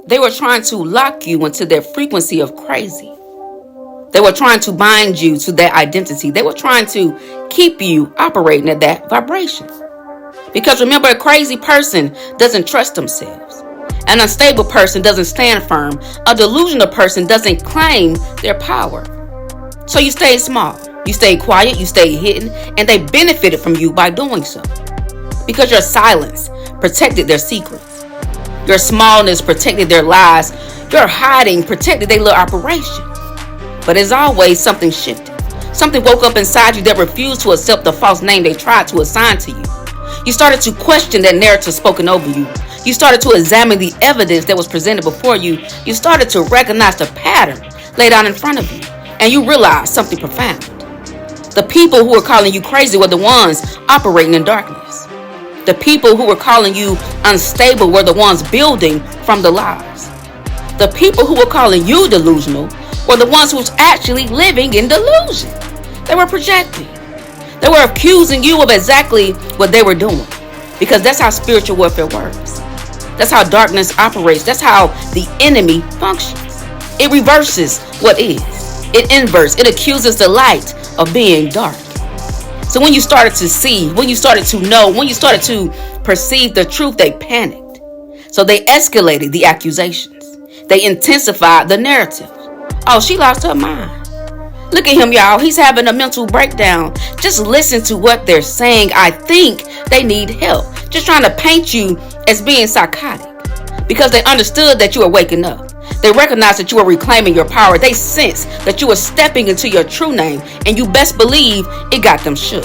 They were trying to lock you into their frequency of crazy. They were trying to bind you to that identity. They were trying to keep you operating at that vibration. Because remember, a crazy person doesn't trust themselves. An unstable person doesn't stand firm. A delusional person doesn't claim their power. So you stay small. You stay quiet. You stay hidden. And they benefited from you by doing so. Because your silence protected their secrets. Your smallness protected their lies. Your hiding protected their little operation. But as always, something shifted. Something woke up inside you that refused to accept the false name they tried to assign to you. You started to question that narrative spoken over you. You started to examine the evidence that was presented before you. You started to recognize the pattern laid out in front of you. And you realized something profound. The people who were calling you crazy were the ones operating in darkness. The people who were calling you unstable were the ones building from the lies. The people who were calling you delusional were the ones who was actually living in delusion. They were projecting. They were accusing you of exactly what they were doing. Because that's how spiritual warfare works. That's how darkness operates. That's how the enemy functions. It reverses what is. It inverts. It accuses the light of being dark. So when you started to see, when you started to know, when you started to perceive the truth, they panicked. So they escalated the accusations. They intensified the narrative. Oh, she lost her mind. Look at him, y'all. He's having a mental breakdown. Just listen to what they're saying. I think they need help. Just trying to paint you as being psychotic. Because they understood that you were waking up. They recognized that you were reclaiming your power. They sensed that you were stepping into your true name. And you best believe it got them shook.